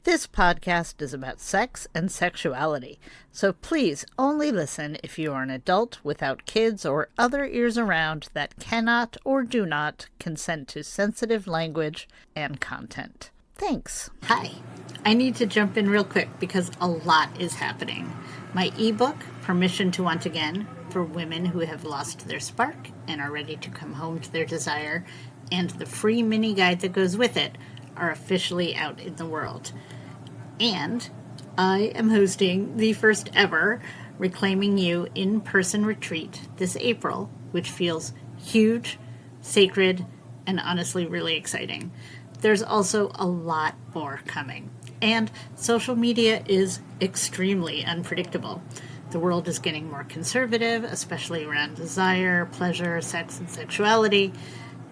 This podcast is about sex and sexuality, so please only listen if you are an adult without kids or other ears around that cannot or do not consent to sensitive language and content. Thanks. Hi. I need to jump in real quick because a lot is happening. My ebook, Permission to Want Again, for women who have lost their spark and are ready to come home to their desire, and the free mini guide that goes with it are officially out in the world. And I am hosting the first ever Reclaiming You in-person retreat this April, which feels huge, sacred, and honestly really exciting. There's also a lot more coming. And social media is extremely unpredictable. The world is getting more conservative, especially around desire, pleasure, sex, and sexuality.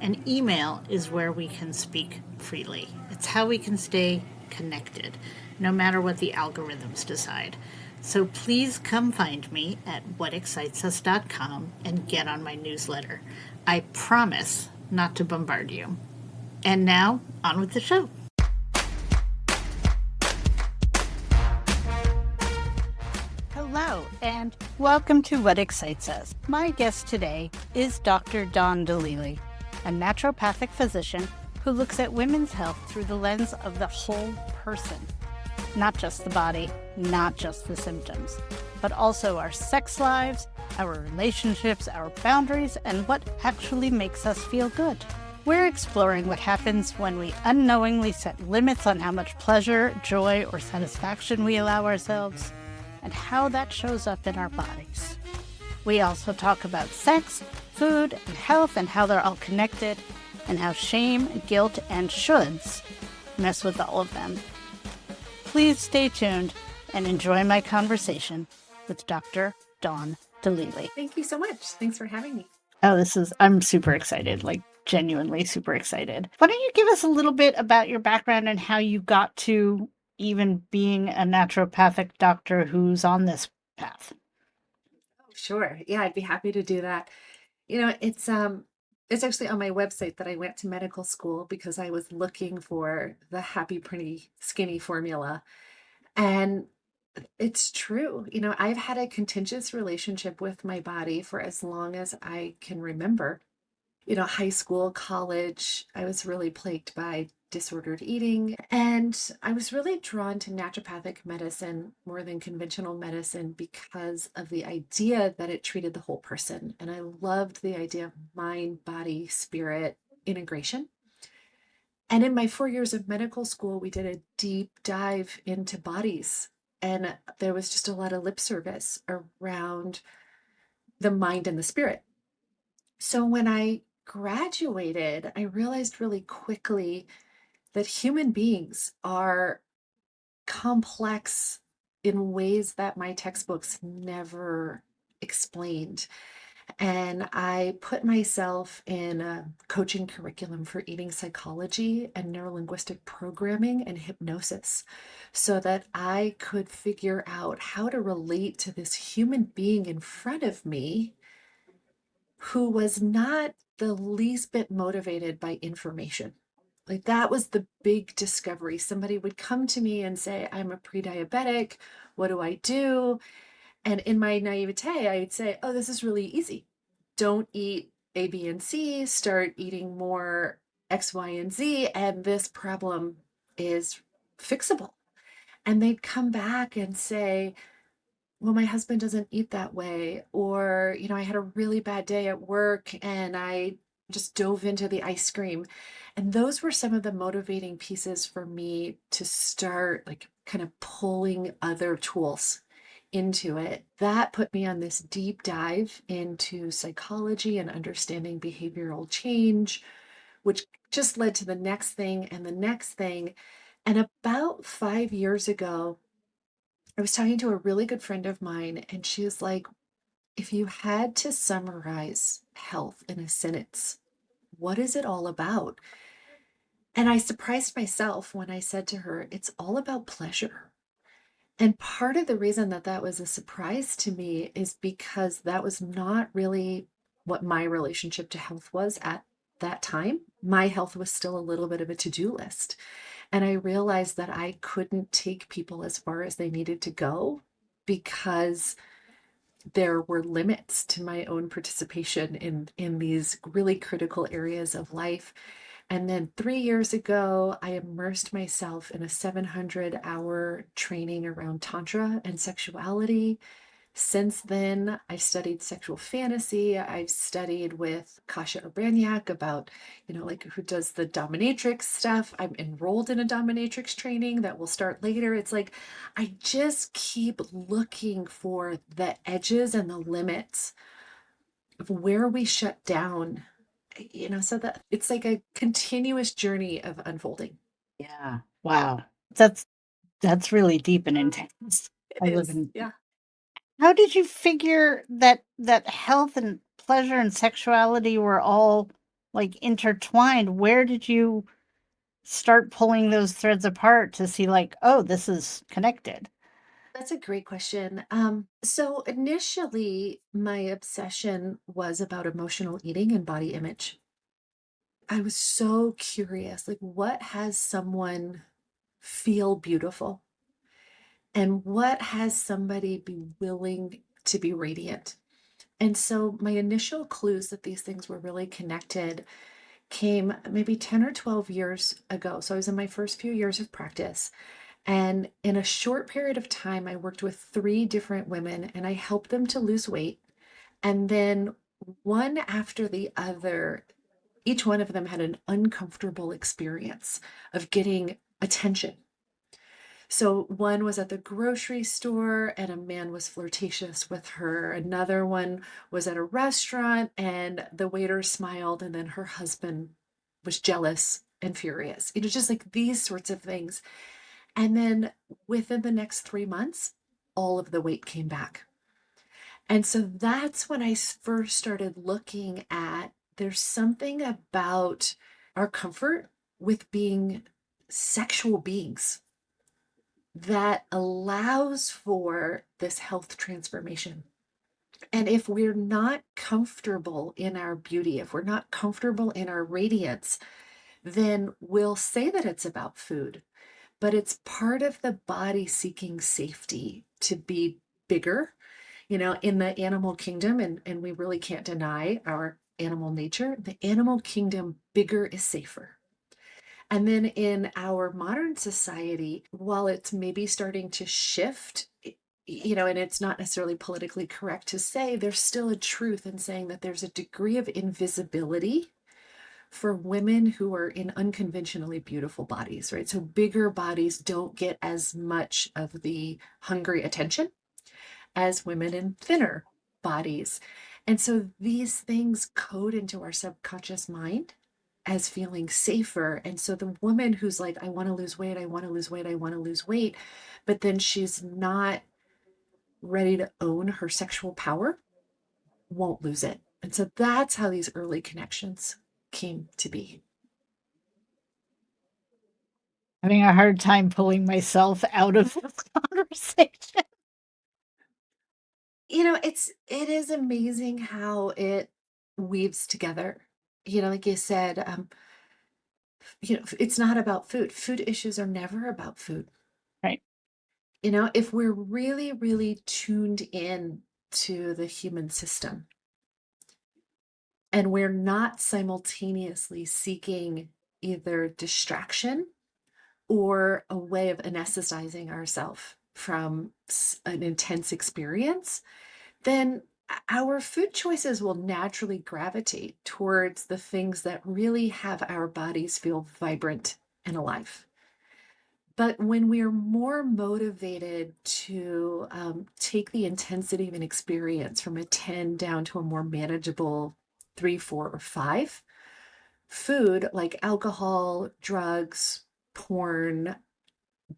And email is where we can speak freely. It's how we can stay connected, no matter what the algorithms decide. So please come find me at whatexcitesus.com and get on my newsletter. I promise not to bombard you. And now, on with the show. Hello, and welcome to What Excites Us. My guest today is Dr. Dalili, a naturopathic physician who looks at women's health through the lens of the whole person. Not just the body, not just the symptoms, but also our sex lives, our relationships, our boundaries, and what actually makes us feel good. We're exploring what happens when we unknowingly set limits on how much pleasure, joy, or satisfaction we allow ourselves, and how that shows up in our bodies. We also talk about sex, food, and health, and how they're all connected, and how shame, guilt, and shoulds mess with all of them. Please stay tuned and enjoy my conversation with Dr. Dalili. Thank you so much. Thanks for having me. I'm super excited, genuinely super excited. Why don't you give us a little bit about your background and how you got to even being a naturopathic doctor who's on this path? Sure. Yeah, I'd be happy to do that. It's actually on my website that I went to medical school because I was looking for the happy, pretty, skinny formula. And it's true. I've had a contentious relationship with my body for as long as I can remember. High school, college, I was really plagued by disordered eating. And I was really drawn to naturopathic medicine more than conventional medicine because of the idea that it treated the whole person. And I loved the idea of mind, body, spirit integration. And in my 4 years of medical school, we did a deep dive into bodies. And there was just a lot of lip service around the mind and the spirit. So when I graduated, I realized really quickly that human beings are complex in ways that my textbooks never explained. And I put myself in a coaching curriculum for eating psychology and neurolinguistic programming and hypnosis so that I could figure out how to relate to this human being in front of me who was not the least bit motivated by information. That was the big discovery. Somebody would come to me and say, I'm a pre-diabetic. What do I do? And in my naivete, I'd say, oh, this is really easy. Don't eat A, B, and C. Start eating more X, Y, and Z. And this problem is fixable. And they'd come back and say, well, my husband doesn't eat that way. Or, I had a really bad day at work and I just dove into the ice cream. And those were some of the motivating pieces for me to start kind of pulling other tools into it. That put me on this deep dive into psychology and understanding behavioral change, which just led to the next thing and the next thing. And about 5 years ago, I was talking to a really good friend of mine, and she was like, if you had to summarize health in a sentence, what is it all about? And I surprised myself when I said to her, it's all about pleasure. And part of the reason that that was a surprise to me is because that was not really what my relationship to health was at that time. My health was still a little bit of a to-do list. And I realized that I couldn't take people as far as they needed to go because there were limits to my own participation in these really critical areas of life. And then 3 years ago, I immersed myself in a 700-hour training around Tantra and sexuality. Since then, I studied sexual fantasy. I've studied with Kasia Urbaniak about, like who does the dominatrix stuff. I'm enrolled in a dominatrix training that will start later. It's like I just keep looking for the edges and the limits of where we shut down, so that it's like a continuous journey of unfolding. Yeah. Wow. That's really deep and intense. It I live is. in. Yeah. How did you figure that health and pleasure and sexuality were all like intertwined? Where did you start pulling those threads apart to see like, oh, this is connected? That's a great question. So initially, my obsession was about emotional eating and body image. I was so curious, like, what has someone feel beautiful? And what has somebody be willing to be radiant? And so my initial clues that these things were really connected came maybe 10 or 12 years ago. So I was in my first few years of practice. And in a short period of time, I worked with 3 different women and I helped them to lose weight. And then one after the other, each one of them had an uncomfortable experience of getting attention. So one was at the grocery store and a man was flirtatious with her. Another one was at a restaurant and the waiter smiled and then her husband was jealous and furious. Just like these sorts of things. And then within the next 3 months, all of the weight came back. And so that's when I first started looking at there's something about our comfort with being sexual beings that allows for this health transformation. And if we're not comfortable in our beauty, if we're not comfortable in our radiance, then we'll say that it's about food, but it's part of the body seeking safety to be bigger, in the animal kingdom. And we really can't deny our animal nature. The animal kingdom, bigger is safer. And then in our modern society, while it's maybe starting to shift, and it's not necessarily politically correct to say, there's still a truth in saying that there's a degree of invisibility for women who are in unconventionally beautiful bodies, right? So bigger bodies don't get as much of the hungry attention as women in thinner bodies. And so these things code into our subconscious mind as feeling safer. And so the woman who's like, I want to lose weight, I want to lose weight, I want to lose weight, but then she's not ready to own her sexual power, won't lose it. And so that's how these early connections came to be. Having a hard time pulling myself out of this conversation. It is amazing how it weaves together. Like you said, it's not about food. Food issues are never about food. Right. If we're really, really tuned in to the human system and we're not simultaneously seeking either distraction or a way of anesthetizing ourselves from an intense experience, then our food choices will naturally gravitate towards the things that really have our bodies feel vibrant and alive. But when we're more motivated to take the intensity of an experience from a 10 down to a more manageable 3, 4, or 5, food like alcohol, drugs, porn,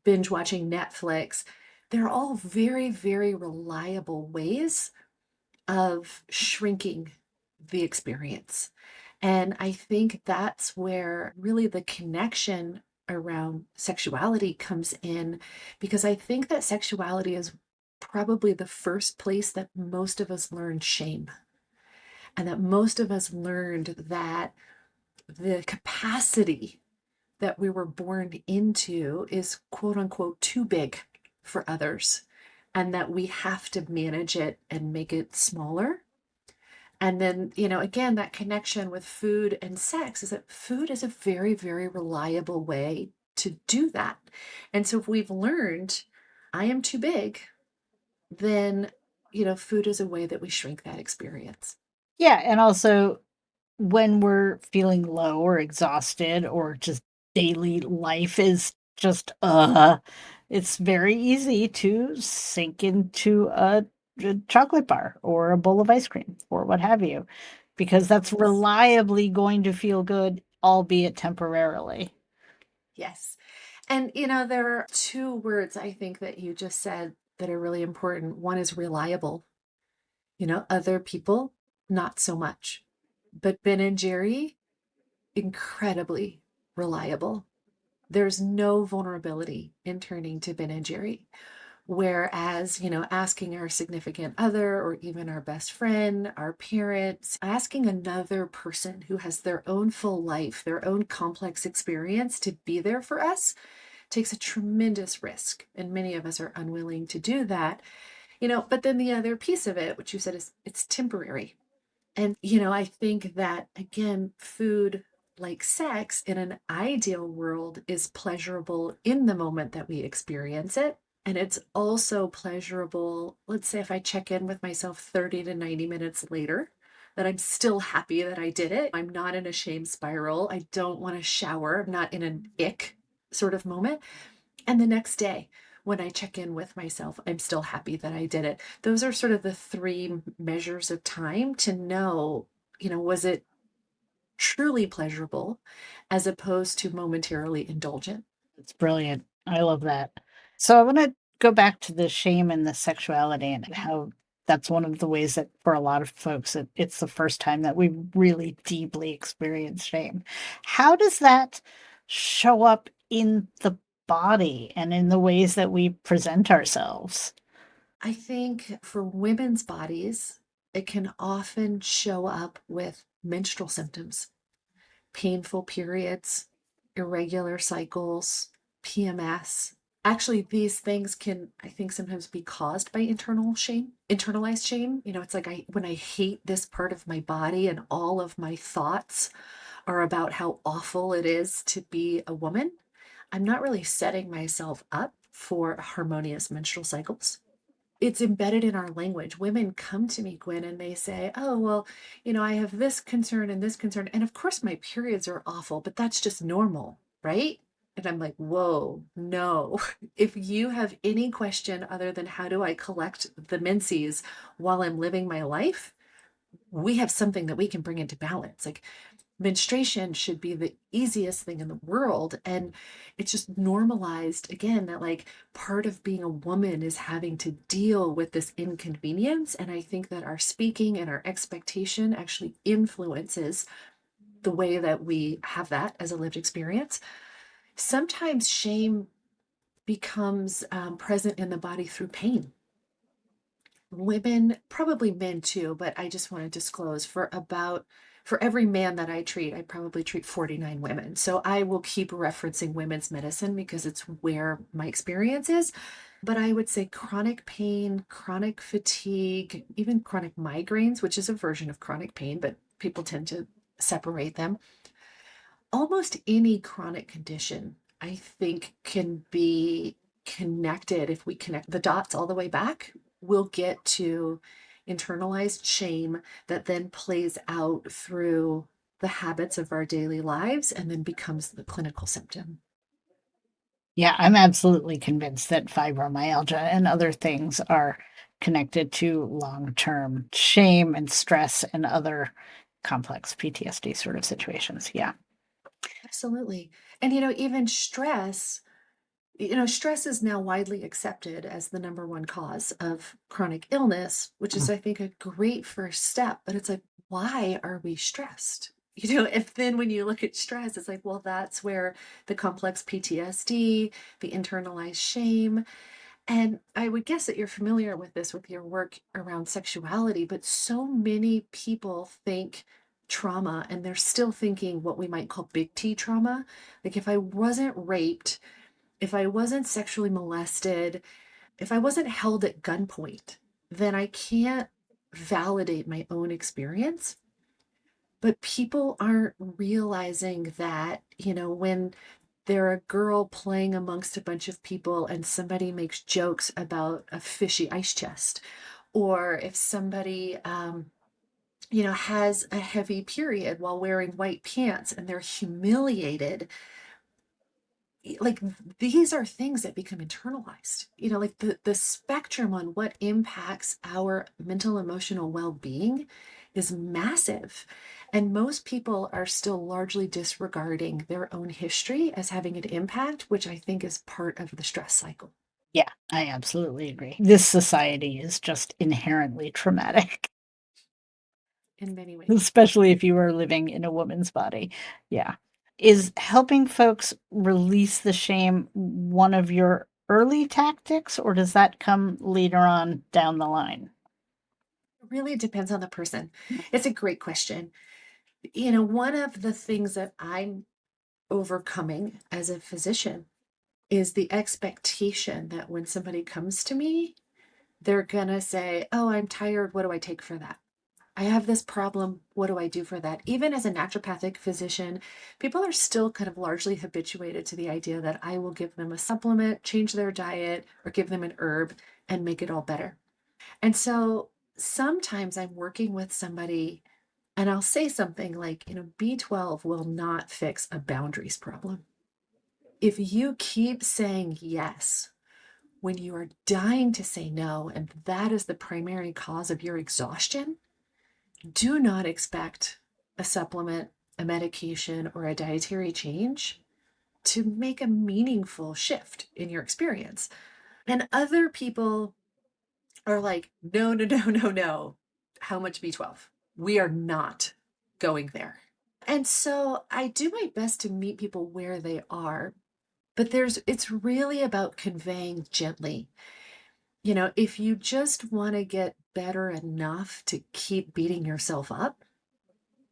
binge watching Netflix, they're all very, very reliable ways of shrinking the experience. And I think that's where really the connection around sexuality comes in, because I think that sexuality is probably the first place that most of us learned shame, and that most of us learned that the capacity that we were born into is quote unquote too big for others, and that we have to manage it and make it smaller. And then, again, that connection with food and sex is that food is a very, very reliable way to do that. And so if we've learned I am too big, then, food is a way that we shrink that experience. Yeah, and also when we're feeling low or exhausted or just daily life is just it's very easy to sink into a chocolate bar or a bowl of ice cream or what have you, because that's Yes. reliably going to feel good, albeit temporarily. Yes. And, there are two words I think that you just said that are really important. One is reliable. Other people, not so much. But Ben and Jerry, incredibly reliable. There's no vulnerability in turning to Ben and Jerry. Whereas, asking our significant other or even our best friend, our parents, asking another person who has their own full life, their own complex experience to be there for us takes a tremendous risk. And many of us are unwilling to do that. But then the other piece of it, which you said, is it's temporary. And, I think that, again, food, like sex, in an ideal world is pleasurable in the moment that we experience it. And it's also pleasurable, let's say if I check in with myself 30 to 90 minutes later, that I'm still happy that I did it. I'm not in a shame spiral. I don't want to shower. I'm not in an ick sort of moment. And the next day, when I check in with myself, I'm still happy that I did it. Those are sort of the three measures of time to know, was it truly pleasurable as opposed to momentarily indulgent? It's brilliant. I love that. So I want to go back to the shame and the sexuality and how that's one of the ways that for a lot of folks it's the first time that we really deeply experience shame. How does that show up in the body and in the ways that we present ourselves? I think for women's bodies, it can often show up with menstrual symptoms, painful periods, irregular cycles, PMS. Actually, these things can, I think, sometimes be caused by internal shame, internalized shame. It's like when I hate this part of my body and all of my thoughts are about how awful it is to be a woman, I'm not really setting myself up for harmonious menstrual cycles. It's embedded in our language. Women come to me, Gwyn, and they say, oh, well, I have this concern and this concern. And of course, my periods are awful, but that's just normal, right? And I'm like, whoa, no. If you have any question other than how do I collect the menses while I'm living my life, we have something that we can bring into balance. Like, menstruation should be the easiest thing in the world. And it's just normalized again that like part of being a woman is having to deal with this inconvenience. And I think that our speaking and our expectation actually influences the way that we have that as a lived experience. Sometimes shame becomes present in the body through pain. Women, probably men too, but I just want to disclose for every man that I treat, I probably treat 49 women. So I will keep referencing women's medicine because it's where my experience is. But I would say chronic pain, chronic fatigue, even chronic migraines, which is a version of chronic pain, but people tend to separate them. Almost any chronic condition, I think, can be connected. If we connect the dots all the way back, we'll get to internalized shame that then plays out through the habits of our daily lives and then becomes the clinical symptom. Yeah, I'm absolutely convinced that fibromyalgia and other things are connected to long-term shame and stress and other complex PTSD sort of situations. Yeah. Absolutely. And even stress is now widely accepted as the number one cause of chronic illness, which is, Mm. I think, a great first step. But it's like, why are we stressed? If then when you look at stress, it's like, well, that's where the complex PTSD, the internalized shame, and I would guess that you're familiar with this with your work around sexuality, but so many people think trauma and they're still thinking what we might call big T trauma. Like if I wasn't raped, if I wasn't sexually molested, if I wasn't held at gunpoint, then I can't validate my own experience. But people aren't realizing that, when they're a girl playing amongst a bunch of people and somebody makes jokes about a fishy ice chest, or if somebody, has a heavy period while wearing white pants and they're humiliated, like these are things that become internalized, like the spectrum on what impacts our mental emotional well-being is massive, and most people are still largely disregarding their own history as having an impact, which I think is part of the stress cycle. Yeah, I absolutely agree. This society is just inherently traumatic, In many ways. especially if you are living in a woman's body. Yeah. Is helping folks release the shame one of your early tactics, or does that come later on down the line? It really depends on the person. It's a great question. One of the things that I'm overcoming as a physician is the expectation that when somebody comes to me, they're going to say, "Oh, I'm tired. What do I take for that? I have this problem. What do I do for that?" Even as a naturopathic physician, people are still kind of largely habituated to the idea that I will give them a supplement, change their diet, or give them an herb and make it all better. And so sometimes I'm working with somebody and I'll say something like, B12 will not fix a boundaries problem. If you keep saying yes when you are dying to say no, and that is the primary cause of your exhaustion, do not expect a supplement, a medication, or a dietary change to make a meaningful shift in your experience. And other people are like, "No, no, no, no, no. How much B12? We are not going there." And so I do my best to meet people where they are, but it's really about conveying gently. If you just want to get better enough to keep beating yourself up,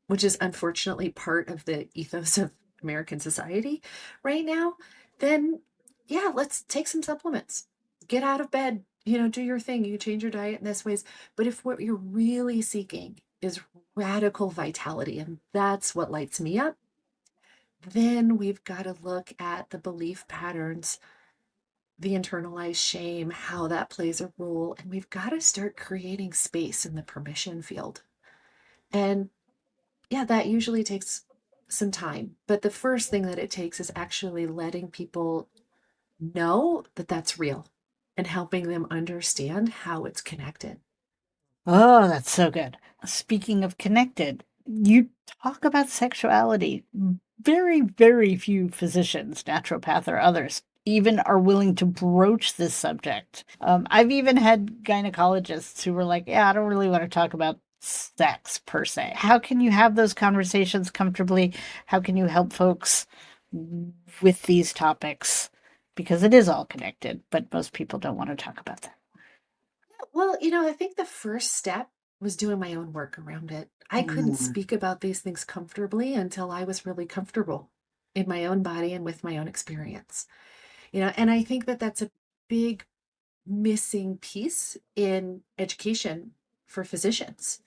which is unfortunately part of the ethos of American society right now, then yeah, let's take some supplements. Get out of bed, do your thing. You change your diet in this ways. But if what you're really seeking is radical vitality, and that's what lights me up, then we've got to look at the belief patterns, the internalized shame, how that plays a role, and we've got to start creating space in the permission field. And yeah, that usually takes some time. But the first thing that it takes is actually letting people know that that's real and helping them understand how it's connected. Oh, that's so good. Speaking of connected, you talk about sexuality. Very, very few physicians, naturopath or others, even are willing to broach this subject. I've even had gynecologists who were like, yeah, I don't really want to talk about sex per se. How can you have those conversations comfortably? How can you help folks with these topics? Because it is all connected, but most people don't want to talk about that. Well, I think the first step was doing my own work around it. I couldn't Mm. speak about these things comfortably until I was really comfortable in my own body and with my own experience. And I think that that's a big missing piece in education for physicians.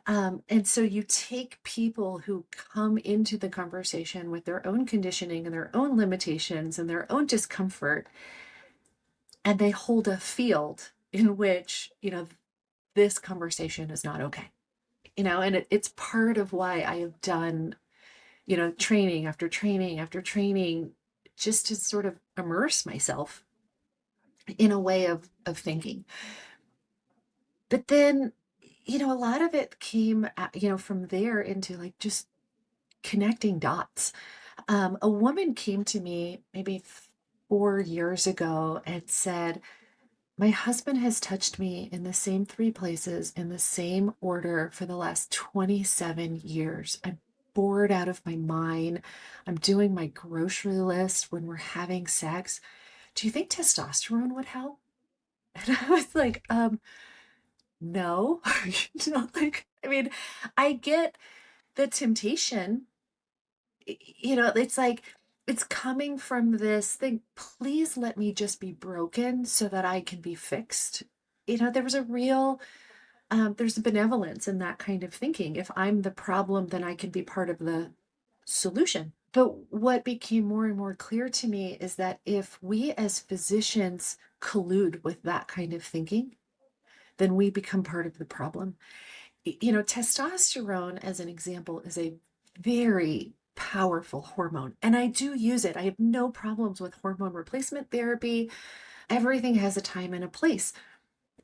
And so you take people who come into the conversation with their own conditioning and their own limitations and their own discomfort, and they hold a field in which, this conversation is not okay. And it's part of why I have done, training after training after training, just to sort of immerse myself in a way of thinking. But then, a lot of it came, from there into like just connecting dots. A woman came to me maybe 4 years ago and said, "My husband has touched me in the same three places in the same order for the last 27 years. I'm bored out of my mind. I'm doing my grocery list when we're having sex. Do you think testosterone would help?" And I was like, no. Like, I mean, I get the temptation, it's like, it's coming from this thing, please let me just be broken so that I can be fixed. There was a real, there's a benevolence in that kind of thinking. If I'm the problem, then I can be part of the solution. But what became more and more clear to me is that if we as physicians collude with that kind of thinking, then we become part of the problem. Testosterone, as an example, is a very powerful hormone, and I do use it. I have no problems with hormone replacement therapy. Everything has a time and a place.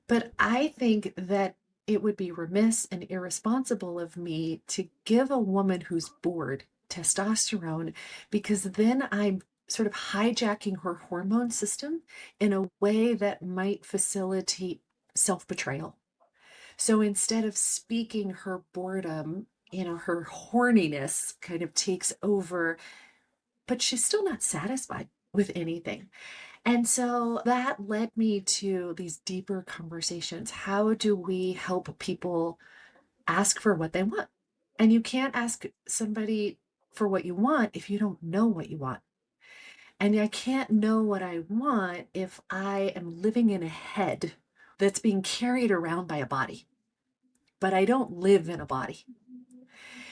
But I think that it would be remiss and irresponsible of me to give a woman who's bored testosterone, because then I'm sort of hijacking her hormone system in a way that might facilitate self-betrayal. So instead of speaking her boredom, her horniness kind of takes over, but she's still not satisfied with anything. And so that led me to these deeper conversations. How do we help people ask for what they want? And you can't ask somebody for what you want if you don't know what you want. And I can't know what I want if I am living in a head that's being carried around by a body, but I don't live in a body.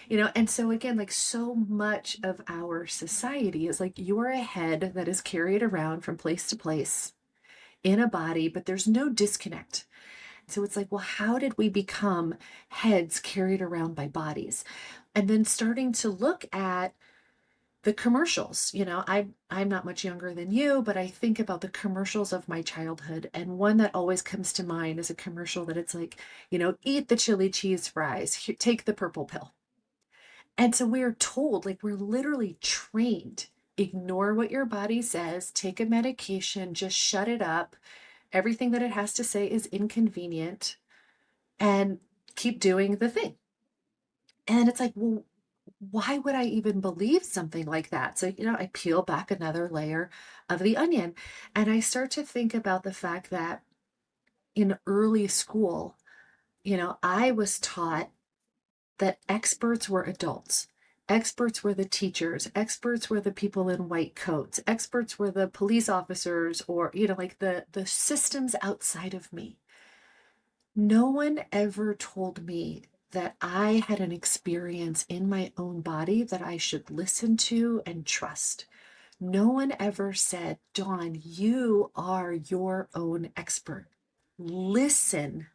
And so again, like, so much of our society is like, you're a head that is carried around from place to place in a body, but there's no disconnect. So it's like, well, how did we become heads carried around by bodies? And then starting to look at the commercials. I'm not much younger than you, but I think about the commercials of my childhood. And one that always comes to mind is a commercial that it's like, eat the chili cheese fries, take the purple pill. And so we're told, like, we're literally trained, ignore what your body says, take a medication, just shut it up. Everything that it has to say is inconvenient, and keep doing the thing. And it's like, well, why would I even believe something like that? So, I peel back another layer of the onion, and I start to think about the fact that in early school, I was taught that experts were adults. Experts were the teachers. Experts were the people in white coats. Experts were the police officers, or, like the systems outside of me. No one ever told me that I had an experience in my own body that I should listen to and trust. No one ever said, Dawn, you are your own expert. Listen,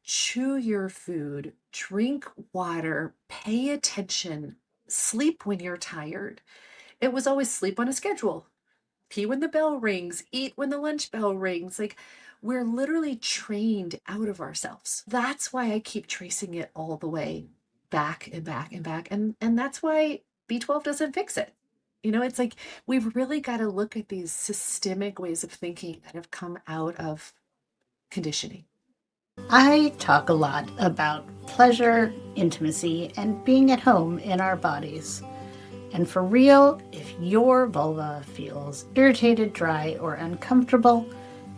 chew your food, drink water, pay attention, sleep when you're tired. It was always sleep on a schedule, pee when the bell rings, eat when the lunch bell rings. Like, we're literally trained out of ourselves. That's why I keep tracing it all the way back and back and back. And that's why B12 doesn't fix it. It's like, we've really got to look at these systemic ways of thinking that have come out of conditioning. I talk a lot about pleasure, intimacy, and being at home in our bodies. And for real, if your vulva feels irritated, dry, or uncomfortable,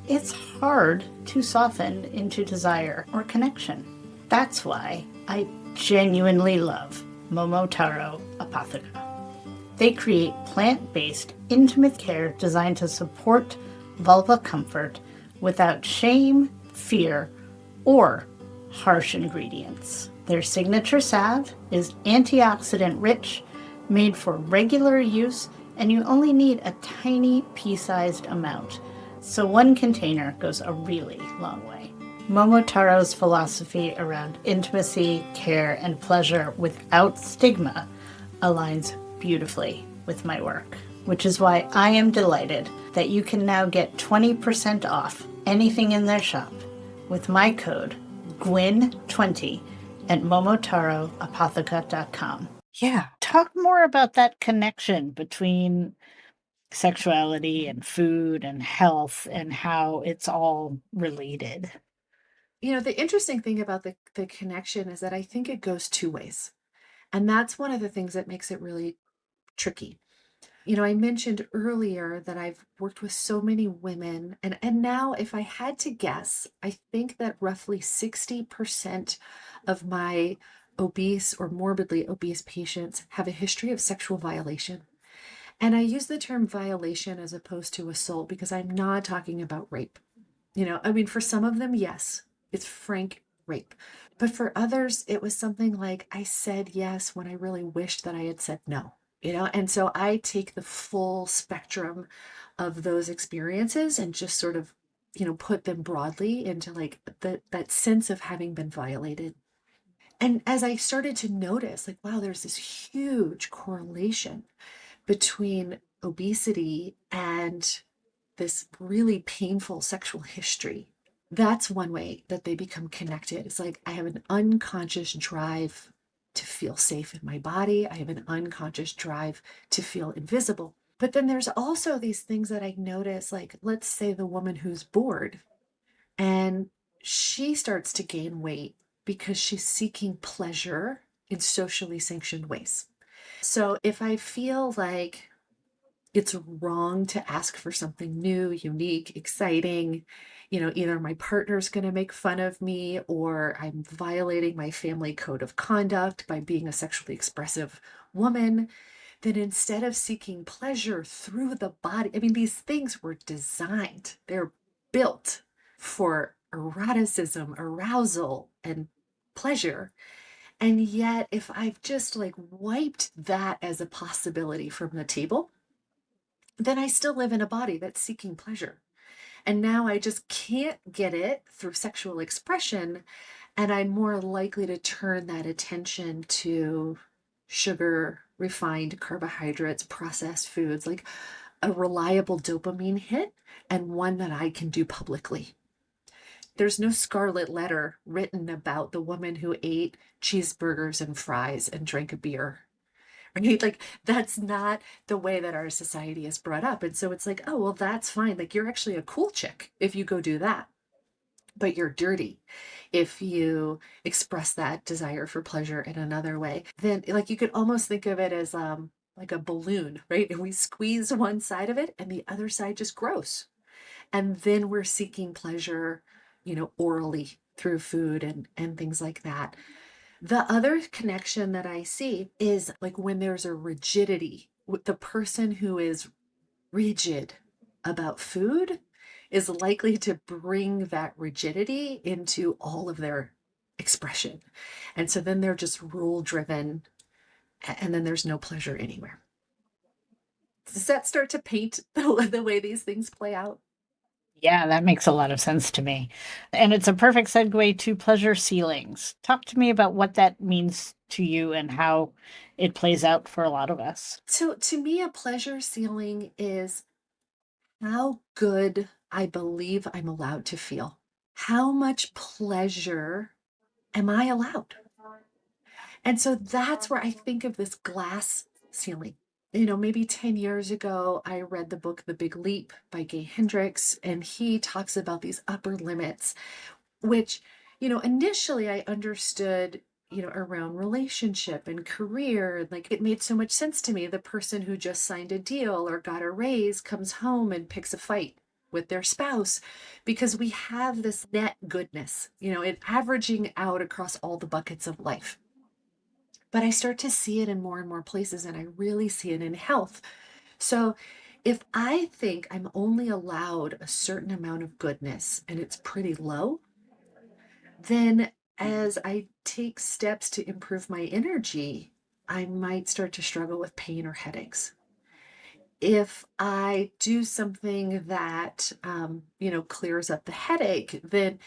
it's hard to soften into desire or connection. That's why I genuinely love Momotaro Apotheca. They create plant-based, intimate care designed to support vulva comfort without shame, fear, or harsh ingredients. Their signature salve is antioxidant rich, made for regular use, and you only need a tiny pea-sized amount, so one container goes a really long way. Momotaro's philosophy around intimacy, care, and pleasure without stigma aligns beautifully with my work, which is why I am delighted that you can now get 20% off anything in their shop with my code Gwyn20 at momotaroapotheca.com. Yeah, talk more about that connection between sexuality and food and health and how it's all related. The interesting thing about the connection is that I think it goes two ways. And that's one of the things that makes it really tricky. I mentioned earlier that I've worked with so many women, and now, if I had to guess, I think that roughly 60% of my obese or morbidly obese patients have a history of sexual violation. And I use the term violation as opposed to assault because I'm not talking about rape. I mean, for some of them, yes, it's frank rape. But for others, it was something like, I said yes when I really wished that I had said no, And so I take the full spectrum of those experiences and just sort of, put them broadly into like that sense of having been violated. And as I started to notice, like, wow, there's this huge correlation between obesity and this really painful sexual history. That's one way that they become connected. It's like I have an unconscious drive to feel safe in my body. I have an unconscious drive to feel invisible. But then there's also these things that I notice, like, let's say the woman who's bored and she starts to gain weight because she's seeking pleasure in socially sanctioned ways. So if I feel like it's wrong to ask for something new, unique, exciting, either my partner's going to make fun of me or I'm violating my family code of conduct by being a sexually expressive woman, then instead of seeking pleasure through the body, I mean, these things were designed, they're built for eroticism, arousal, and pleasure. And yet, if I've just like wiped that as a possibility from the table, then I still live in a body that's seeking pleasure. And now I just can't get it through sexual expression. And I'm more likely to turn that attention to sugar, refined carbohydrates, processed foods, like a reliable dopamine hit and one that I can do publicly. There's no scarlet letter written about the woman who ate cheeseburgers and fries and drank a beer, right? Like that's not the way that our society is brought up. And so it's like, oh, well, that's fine. Like you're actually a cool chick if you go do that, but you're dirty if you express that desire for pleasure in another way. Then like you could almost think of it as like a balloon, right? And we squeeze one side of it and the other side just grows. And then we're seeking pleasure, orally through food and things like that. The other connection that I see is like when there's a rigidity, with the person who is rigid about food is likely to bring that rigidity into all of their expression. And so then they're just rule driven and then there's no pleasure anywhere. Does that start to paint the way these things play out? Yeah, that makes a lot of sense to me. And it's a perfect segue to pleasure ceilings. Talk to me about what that means to you and how it plays out for a lot of us. So to me, a pleasure ceiling is how good I believe I'm allowed to feel. How much pleasure am I allowed? And so that's where I think of this glass ceiling. Maybe 10 years ago, I read the book The Big Leap by Gay Hendricks, and he talks about these upper limits, which, initially I understood, around relationship and career. Like it made so much sense to me. The person who just signed a deal or got a raise comes home and picks a fight with their spouse because we have this net goodness, it averaging out across all the buckets of life. But I start to see it in more and more places, and I really see it in health. So if I think I'm only allowed a certain amount of goodness and it's pretty low, then as I take steps to improve my energy, I might start to struggle with pain or headaches. If I do something that, clears up the headache, then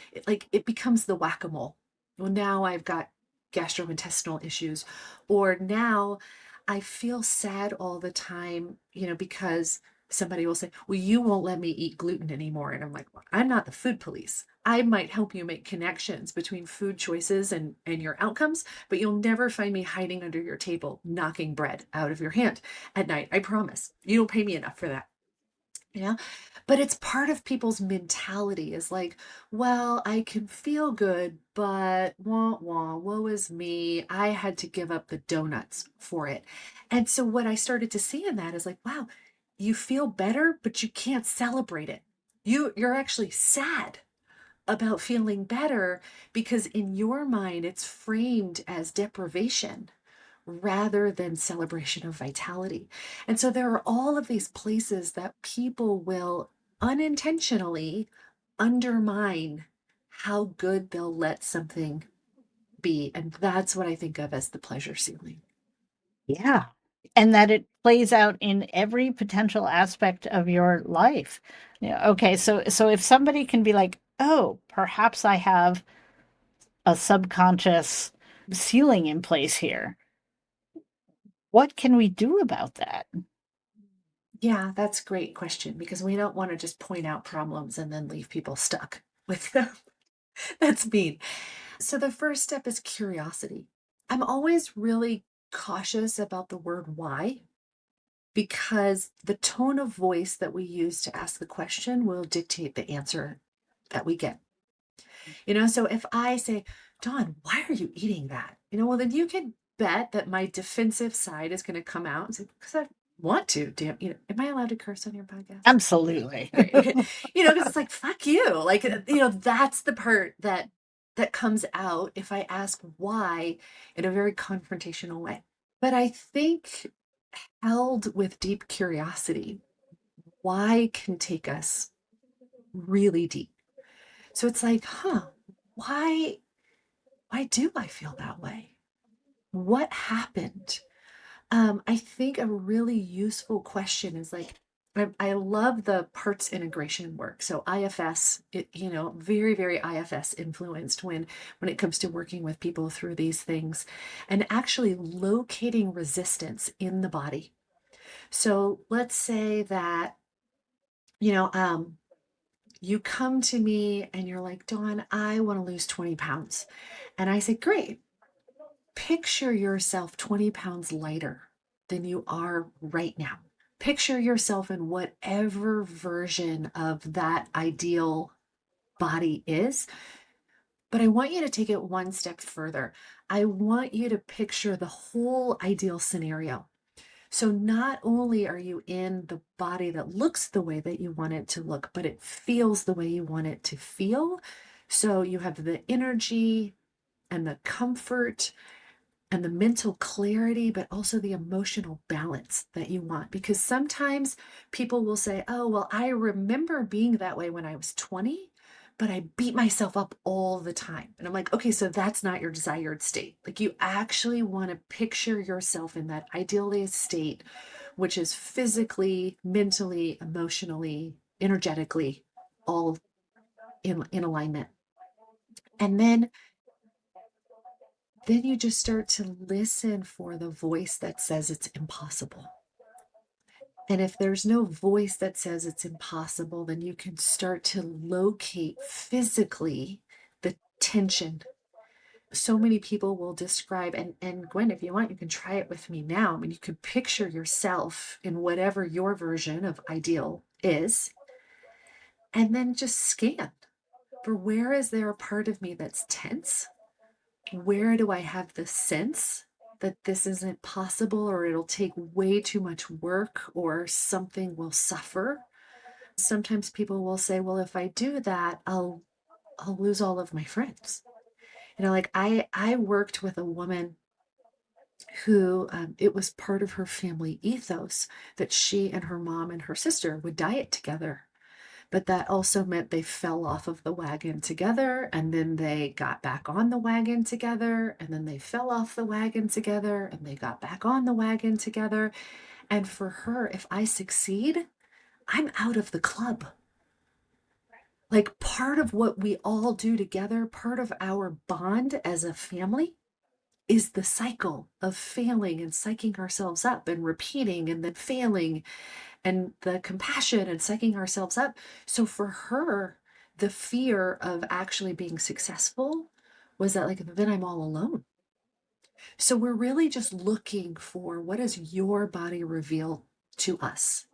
it becomes the whack-a-mole. Well, now I've got gastrointestinal issues, or now I feel sad all the time, because somebody will say, well, you won't let me eat gluten anymore. And I'm like, well, I'm not the food police. I might help you make connections between food choices and your outcomes, but you'll never find me hiding under your table, knocking bread out of your hand at night. I promise. You don't pay me enough for that. Yeah. But it's part of people's mentality is like, well, I can feel good, but wah, wah, woe is me. I had to give up the donuts for it. And so what I started to see in that is like, wow, you feel better, but you can't celebrate it. You're actually sad about feeling better because in your mind it's framed as deprivation rather than celebration of vitality. And so there are all of these places that people will unintentionally undermine how good they'll let something be. And that's what I think of as the pleasure ceiling. Yeah. And that it plays out in every potential aspect of your life. Yeah. Okay. So if somebody can be like, oh, perhaps I have a subconscious ceiling in place here, what can we do about that? Yeah, that's a great question because we don't want to just point out problems and then leave people stuck with them. That's mean. So the first step is curiosity. I'm always really cautious about the word why because the tone of voice that we use to ask the question will dictate the answer that we get. So if I say, Dawn, why are you eating that? Well, then you can bet that my defensive side is going to come out and say, because I want to. Damn, am I allowed to curse on your podcast? Absolutely. All right, okay. Because it's like, fuck you. Like, that's the part that comes out if I ask why in a very confrontational way. But I think held with deep curiosity, why can take us really deep. So it's like, why do I feel that way? What happened? I think a really useful question is like, I love the parts integration work. So IFS, very, very IFS influenced when it comes to working with people through these things and actually locating resistance in the body. So let's say that, you know, um, you come to me and you're like, Dawn, I want to lose 20 pounds. And I say, great. Picture yourself 20 pounds lighter than you are right now. Picture yourself in whatever version of that ideal body is. But I want you to take it one step further. I want you to picture the whole ideal scenario. So not only are you in the body that looks the way that you want it to look, but it feels the way you want it to feel. So you have the energy and the comfort and the mental clarity, but also the emotional balance that you want. Because sometimes people will say, oh, well, I remember being that way when I was 20, but I beat myself up all the time. And I'm like, okay, so that's not your desired state. Like you actually want to picture yourself in that idealized state, which is physically, mentally, emotionally, energetically, all in alignment. And then you just start to listen for the voice that says it's impossible. And if there's no voice that says it's impossible, then you can start to locate physically the tension. So many people will describe, and Gwen, if you want, you can try it with me now. I mean, you could picture yourself in whatever your version of ideal is, and then just scan for where is there a part of me that's tense? Where do I have the sense that this isn't possible or it'll take way too much work or something will suffer? Sometimes people will say, well, if I do that, I'll lose all of my friends. Like I worked with a woman who it was part of her family ethos that she and her mom and her sister would diet together. But that also meant they fell off of the wagon together, and then they got back on the wagon together, and then they fell off the wagon together, and they got back on the wagon together. And for her, if I succeed, I'm out of the club. Like part of what we all do together, part of our bond as a family is the cycle of failing and psyching ourselves up and repeating and then failing and the compassion and psyching ourselves up. So for her, the fear of actually being successful was that, like, then I'm all alone. So we're really just looking for what does your body reveal to us?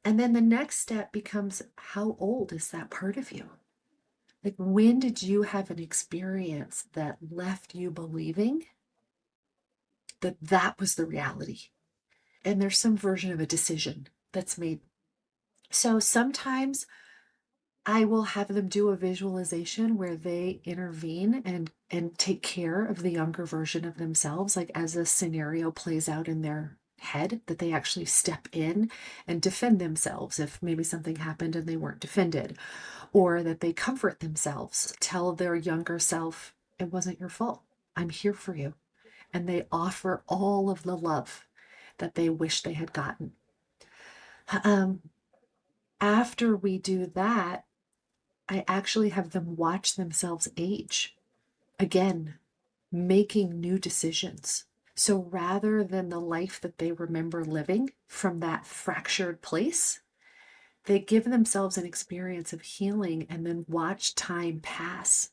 And then the next step becomes how old is that part of you? Like, when did you have an experience that left you believing that that was the reality? And there's some version of a decision that's made. So sometimes I will have them do a visualization where they intervene and take care of the younger version of themselves, like as a scenario plays out in their head, that they actually step in and defend themselves if maybe something happened and they weren't defended, or that they comfort themselves, tell their younger self, it wasn't your fault. I'm here for you. And they offer all of the love that they wish they had gotten. Um, After we do that, I actually have them watch themselves age again, making new decisions. So rather than the life that they remember living from that fractured place, they give themselves an experience of healing and then watch time pass,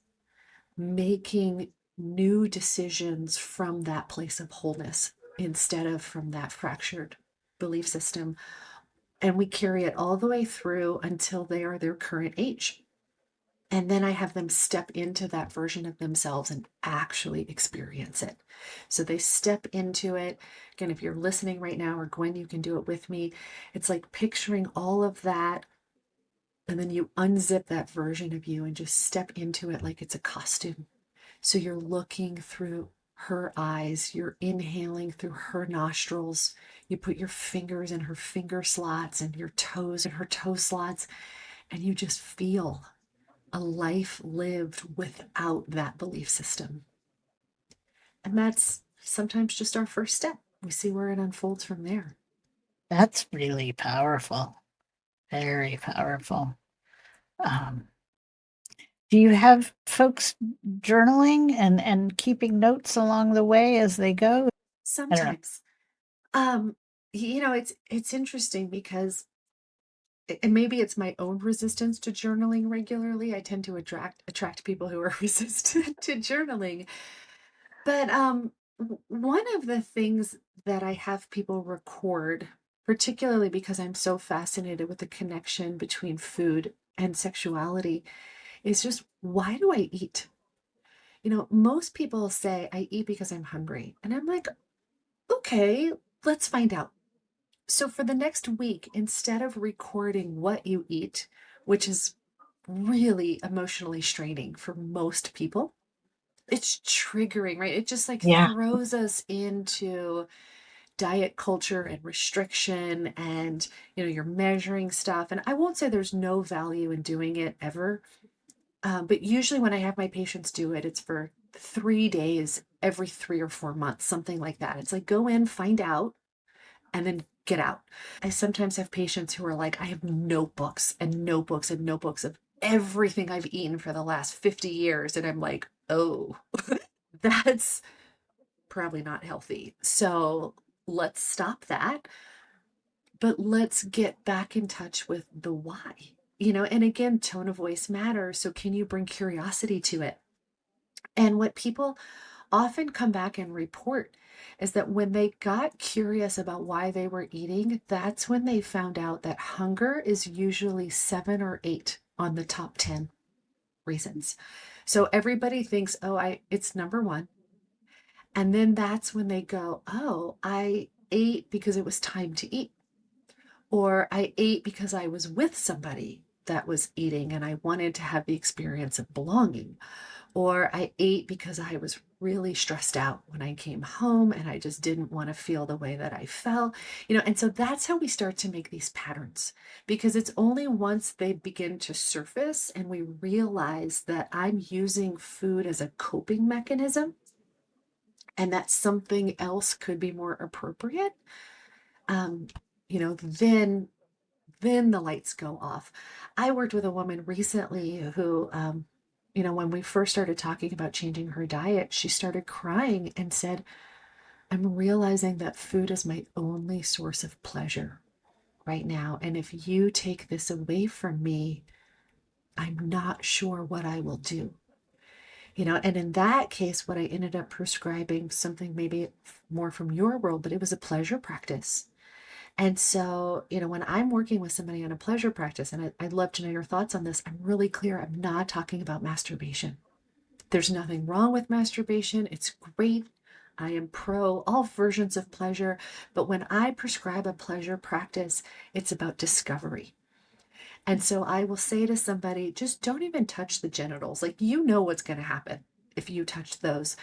making new decisions from that place of wholeness instead of from that fractured belief system. And we carry it all the way through until they are their current age. And then I have them step into that version of themselves and actually experience it. So they step into it. Again, if you're listening right now, or Gwen, you can do it with me. It's like picturing all of that. And then you unzip that version of you and just step into it like it's a costume. So you're looking through her eyes, you're inhaling through her nostrils. You put your fingers in her finger slots and your toes in her toe slots, and you just feel a life lived without that belief system. And that's sometimes just our first step. We see where it unfolds from there. That's really powerful. Very powerful. Um, do you have folks journaling and keeping notes along the way as they go? I don't know. Sometimes, um, it's interesting because, and maybe it's my own resistance to journaling regularly. I tend to attract people who are resistant to journaling. But one of the things that I have people record, particularly because I'm so fascinated with the connection between food and sexuality, is just, why do I eat? Most people say I eat because I'm hungry. And I'm like, okay, let's find out. So for the next week, instead of recording what you eat, which is really emotionally straining for most people, it's triggering, right? It just like Yeah. throws us into diet culture and restriction, and you're measuring stuff. And I won't say there's no value in doing it ever, but usually when I have my patients do it, it's for 3 days every 3 or 4 months, something like that. It's like, go in, find out, and then get out. I sometimes have patients who are like, I have notebooks and notebooks and notebooks of everything I've eaten for the last 50 years. And I'm like, oh, that's probably not healthy. So let's stop that. But let's get back in touch with the why. And again, tone of voice matters. So can you bring curiosity to it? And what people often come back and report is that when they got curious about why they were eating, that's when they found out that hunger is usually 7 or 8 on the top 10 reasons. So everybody thinks, oh, it's number one. And then that's when they go, oh, I ate because it was time to eat. Or I ate because I was with somebody that was eating and I wanted to have the experience of belonging. Or I ate because I was really stressed out when I came home and I just didn't want to feel the way that I felt. And so that's how we start to make these patterns, because it's only once they begin to surface and we realize that I'm using food as a coping mechanism and that something else could be more appropriate, um, then the lights go off. I worked with a woman recently who, when we first started talking about changing her diet, she started crying and said, I'm realizing that food is my only source of pleasure right now. And if you take this away from me, I'm not sure what I will do. And in that case, what I ended up prescribing, something maybe more from your world, but it was a pleasure practice. And so, when I'm working with somebody on a pleasure practice, and I'd love to know your thoughts on this, I'm really clear. I'm not talking about masturbation. There's nothing wrong with masturbation. It's great. I am pro all versions of pleasure. But when I prescribe a pleasure practice, it's about discovery. And so I will say to somebody, just don't even touch the genitals. Like, you know what's going to happen if you touch those.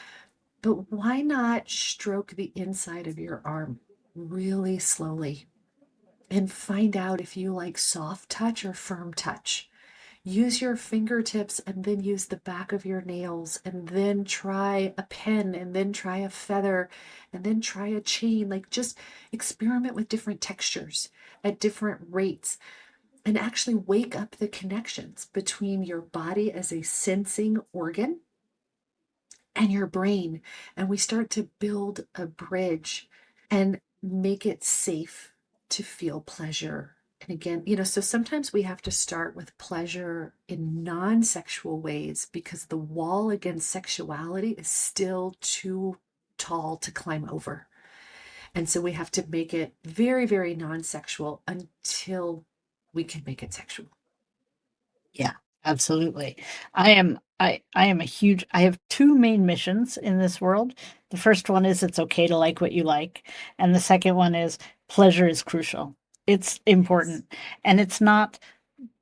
But why not stroke the inside of your arm really slowly and find out if you like soft touch or firm touch? Use your fingertips and then use the back of your nails and then try a pen and then try a feather and then try a chain. Like, just experiment with different textures at different rates and actually wake up the connections between your body as a sensing organ and your brain. And we start to build a bridge and make it safe to feel pleasure. And again, so sometimes we have to start with pleasure in non sexual ways because the wall against sexuality is still too tall to climb over. And so we have to make it very, very non sexual until we can make it sexual. Yeah, absolutely. I have two main missions in this world. The first one is it's okay to like what you like, and the second one is pleasure is crucial. It's Yes. important. And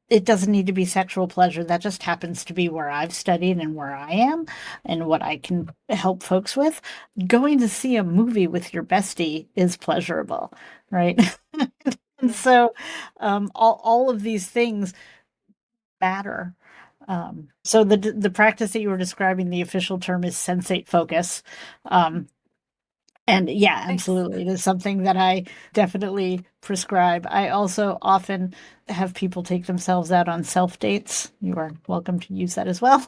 it doesn't need to be sexual pleasure. That just happens to be where I've studied and where I am and what I can help folks with. Going to see a movie with your bestie is pleasurable, right? And Yeah. so all of these things matter. So the practice that you were describing, the official term is sensate focus. Um, and yeah, Nice. absolutely. It is something that I definitely prescribe. I also often have people take themselves out on self dates. You are welcome to use that as well.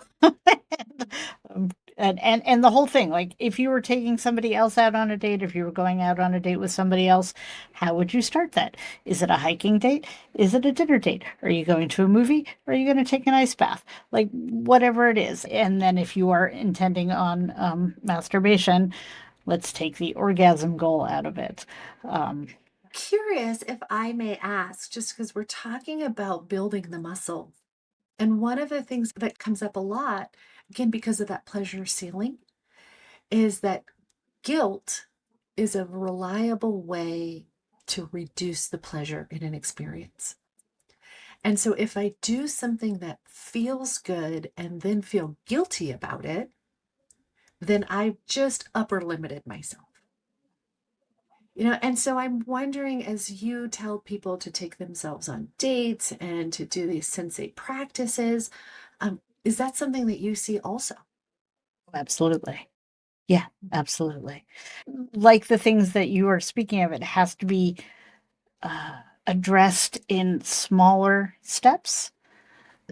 Um, and the whole thing, like if you were taking somebody else out on a date, if you were going out on a date with somebody else, how would you start that? Is it a hiking date? Is it a dinner date? Are you going to a movie? Are you going to take an ice bath? Like whatever it is. And then if you are intending on masturbation, let's take the orgasm goal out of it. Um, Curious if I may ask, just because we're talking about building the muscle. And one of the things that comes up a lot, again, because of that pleasure ceiling, is that guilt is a reliable way to reduce the pleasure in an experience. And so if I do something that feels good and then feel guilty about it, then I've just upper limited myself. And so I'm wondering, as you tell people to take themselves on dates and to do these sensate practices, is that something that you see also? Absolutely. Yeah, absolutely. Like the things that you are speaking of, it has to be addressed in smaller steps,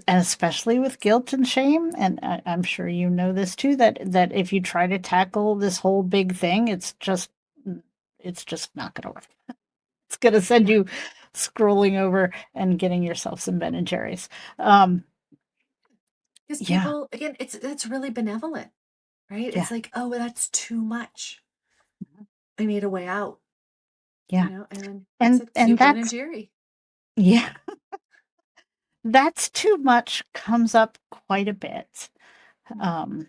and especially with guilt and shame. And I'm sure you know this too, that if you try to tackle this whole big thing, it's just not going to work. It's going to send Yeah, you scrolling over and getting yourself some Ben and Jerry's. Um, because yeah, people, again, it's really benevolent, right? yeah, It's like, oh, that's too much. I need a way out, yeah. and then it's a And cute Ben and that's Jerry. yeah, that's too much comes up quite a bit. Um,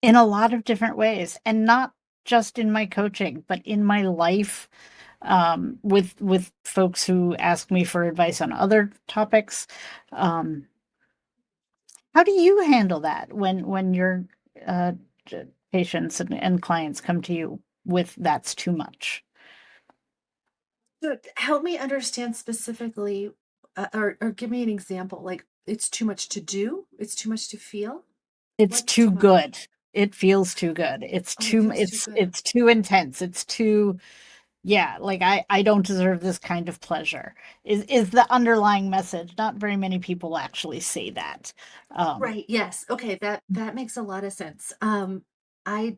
in a lot of different ways, and not just in my coaching, but in my life, with folks who ask me for advice on other topics. Um, how do you handle that when your uh, patients and clients come to you with that's too much? So help me understand specifically, or give me an example. Like, it's too much to do. It's too much to feel. It's What's too too much? good. It feels too good. Oh, it feels too good. It's too intense. It's too yeah, like I don't deserve this kind of pleasure. Is the underlying message. Not very many people actually say that. Um, Right. Yes. Okay. That makes a lot of sense. I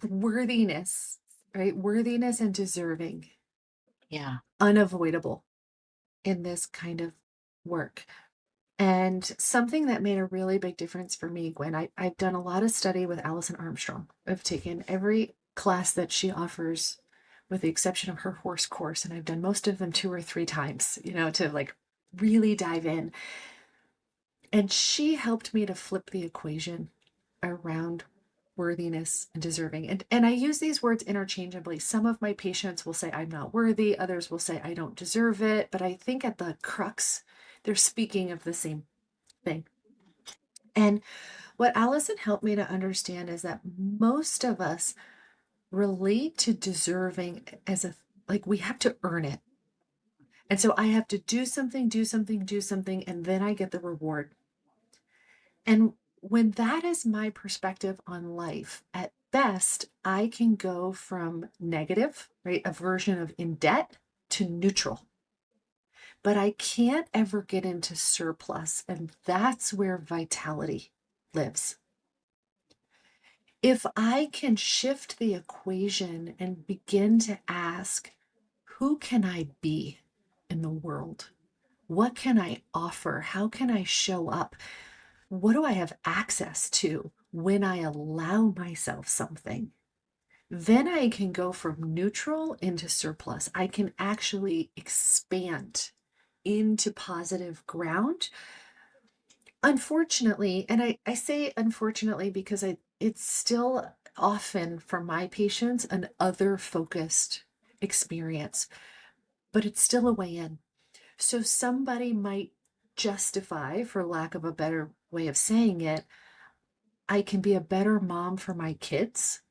worthiness, right? Worthiness and deserving, yeah. unavoidable in this kind of work. And something that made a really big difference for me, Gwen, I've done a lot of study with Alison Armstrong. I've taken every class that she offers, with the exception of her horse course, and I've done most of them 2 or 3 times, to like really dive in. And she helped me to flip the equation around worthiness and deserving. And I use these words interchangeably. Some of my patients will say I'm not worthy, others will say I don't deserve it, but I think at the crux They're speaking of the same thing. And what Allison helped me to understand is that most of us relate to deserving as a, like, we have to earn it. And so I have to do something, do something, do something, and then I get the reward. And when that is my perspective on life, at best, I can go from negative, right, a version of in debt, to neutral. But I can't ever get into surplus. And that's where vitality lives. If I can shift the equation and begin to ask, who can I be in the world? What can I offer? How can I show up? What do I have access to when I allow myself something? Then I can go from neutral into surplus. I can actually expand into positive ground. Unfortunately, and I say unfortunately because it's still often for my patients an other focused experience, but it's still a way in. So somebody might justify, for lack of a better way of saying it, I can be a better mom for my kids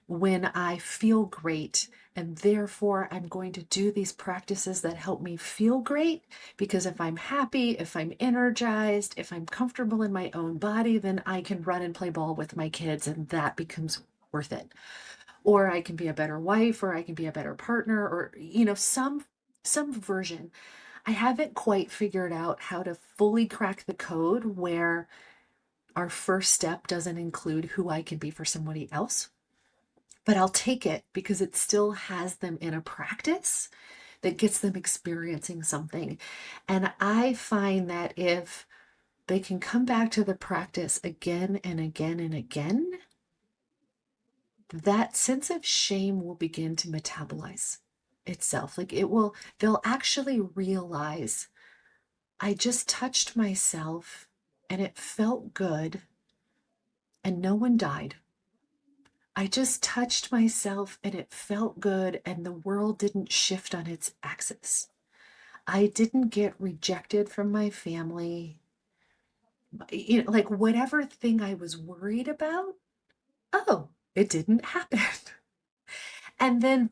when I feel great. And therefore, I'm going to do these practices that help me feel great. Because if I'm happy, if I'm energized, if I'm comfortable in my own body, then I can run and play ball with my kids, and that becomes worth it. Or I can be a better wife, or I can be a better partner, or, some version. I haven't quite figured out how to fully crack the code where our first step doesn't include who I can be for somebody else. But I'll take it because it still has them in a practice that gets them experiencing something. And I find that if they can come back to the practice again and again and again, that sense of shame will begin to metabolize itself. Like they'll actually realize, I just touched myself and it felt good and no one died. I just touched myself and it felt good and the world didn't shift on its axis. I didn't get rejected from my family. Like whatever thing I was worried about, oh, it didn't happen. And then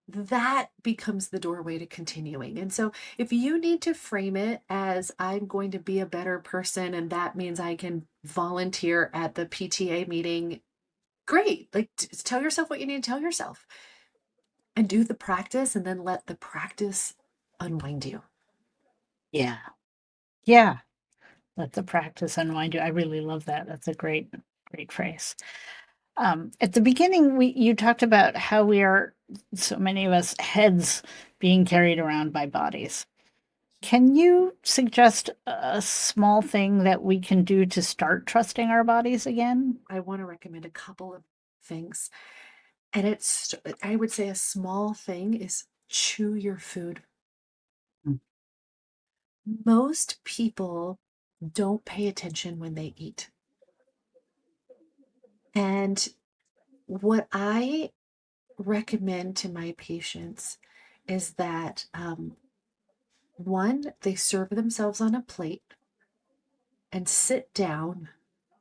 that becomes the doorway to continuing. And so if you need to frame it as, I'm going to be a better person and that means I can volunteer at the PTA meeting, great. Like, tell yourself what you need to tell yourself and do the practice, and then let the practice unwind you. Yeah. Yeah. Let the practice unwind you. I really love that. That's a great, great phrase. At the beginning, you talked about how we are, so many of us, heads being carried around by bodies. Can you suggest a small thing that we can do to start trusting our bodies again? I want to recommend a couple of things. And I would say a small thing is chew your food. Mm. Most people don't pay attention when they eat. And what I recommend to my patients is that one, they serve themselves on a plate and sit down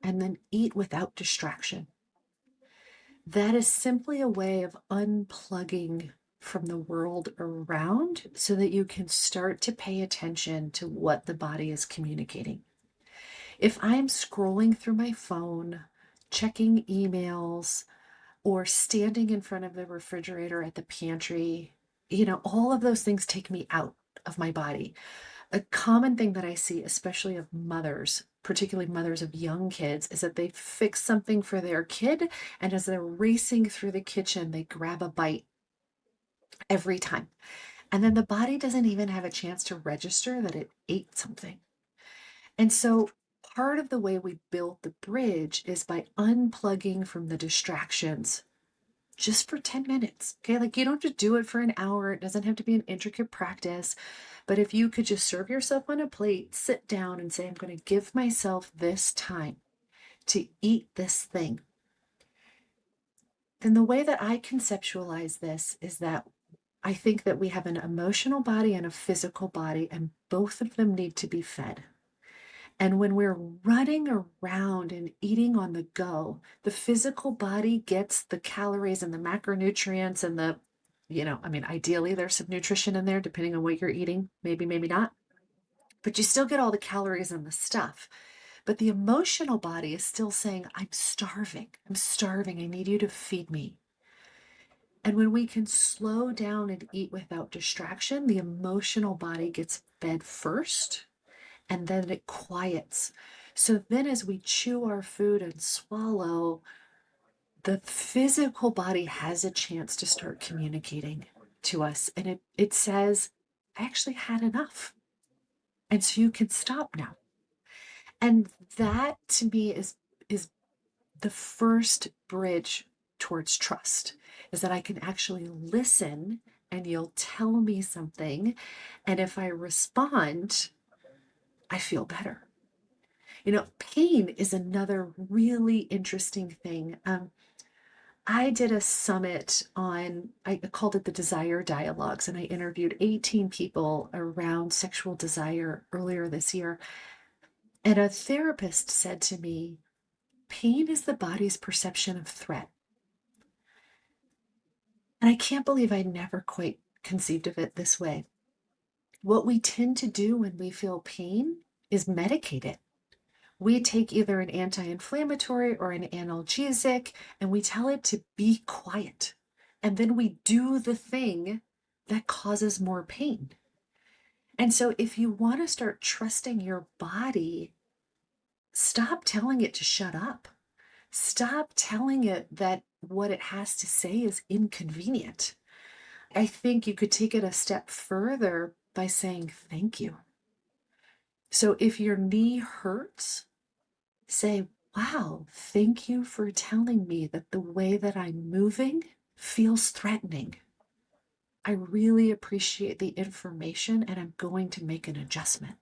and then eat without distraction. That is simply a way of unplugging from the world around so that you can start to pay attention to what the body is communicating. If I'm scrolling through my phone, checking emails, or standing in front of the refrigerator at the pantry, all of those things take me out of my body. A common thing that I see, especially of mothers, particularly mothers of young kids, is that they fix something for their kid, and as they're racing through the kitchen, they grab a bite every time. And then the body doesn't even have a chance to register that it ate something. And so part of the way we build the bridge is by unplugging from the distractions just for 10 minutes. Okay. Like, you don't have to do it for an hour. It doesn't have to be an intricate practice. But if you could just serve yourself on a plate, sit down and say, I'm going to give myself this time to eat this thing. Then the way that I conceptualize this is that I think that we have an emotional body and a physical body, and both of them need to be fed. And when we're running around and eating on the go, the physical body gets the calories and the macronutrients and the, I mean, ideally there's some nutrition in there, depending on what you're eating, maybe, maybe not, but you still get all the calories and the stuff. But the emotional body is still saying, I'm starving. I'm starving. I need you to feed me. And when we can slow down and eat without distraction, the emotional body gets fed first and then it quiets. So then, as we chew our food and swallow, the physical body has a chance to start communicating to us. And it says, I actually had enough. And so you can stop now. And that to me is the first bridge towards trust, is that I can actually listen and you'll tell me something. And if I respond, I feel better. Pain is another really interesting thing. I did a summit I called it the Desire Dialogues, and I interviewed 18 people around sexual desire earlier this year. And a therapist said to me, pain is the body's perception of threat. And I can't believe I never quite conceived of it this way. What we tend to do when we feel pain is medicate it. We take either an anti-inflammatory or an analgesic, and we tell it to be quiet. And then we do the thing that causes more pain. And so if you want to start trusting your body, stop telling it to shut up. Stop telling it that what it has to say is inconvenient. I think you could take it a step further by saying thank you. So if your knee hurts, say, wow, thank you for telling me that the way that I'm moving feels threatening. I really appreciate the information and I'm going to make an adjustment.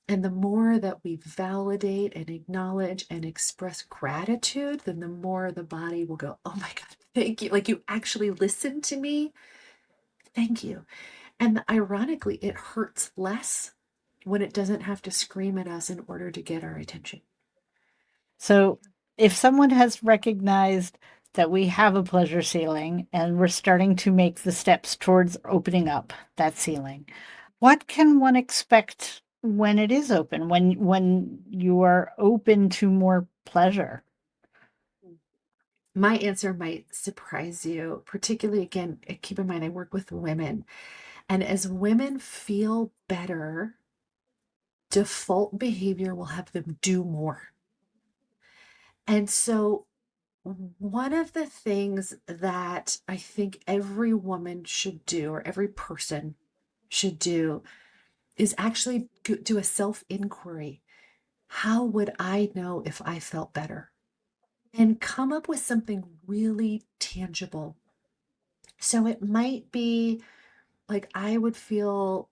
And the more that we validate and acknowledge and express gratitude, then the more the body will go, oh my God, thank you. Like you actually listened to me. Thank you. And ironically, it hurts less when it doesn't have to scream at us in order to get our attention. So, if someone has recognized that we have a pleasure ceiling and we're starting to make the steps towards opening up that ceiling, what can one expect when it is open, when you are open to more pleasure? My answer might surprise you, particularly again, keep in mind, I work with women. And as women feel better, default behavior will have them do more. And so, one of the things that I think every woman should do, or every person should do, is actually do a self inquiry. How would I know if I felt better? And come up with something really tangible. So it might be like I would feel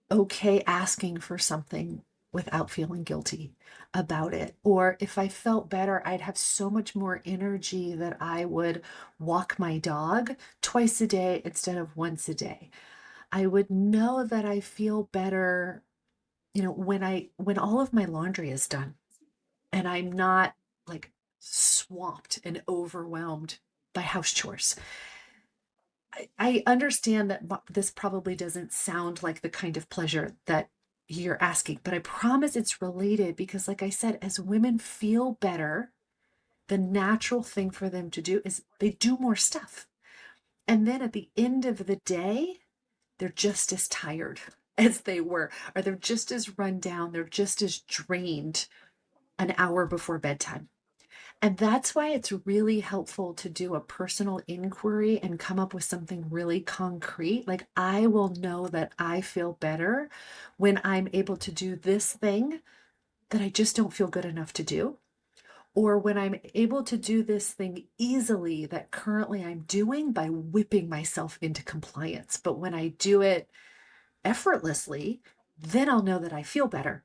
okay asking for something without feeling guilty about it. Or if I felt better, I'd have so much more energy that I would walk my dog twice a day instead of once a day. I would know that I feel better, when all of my laundry is done and I'm not like swamped and overwhelmed by house chores. I understand that this probably doesn't sound like the kind of pleasure that you're asking, but I promise it's related because, like I said, as women feel better, the natural thing for them to do is they do more stuff. And then at the end of the day, they're just as tired as they were, or they're just as run down, they're just as drained an hour before bedtime. And that's why it's really helpful to do a personal inquiry and come up with something really concrete. Like, I will know that I feel better when I'm able to do this thing that I just don't feel good enough to do, or when I'm able to do this thing easily that currently I'm doing by whipping myself into compliance. But when I do it effortlessly, then I'll know that I feel better.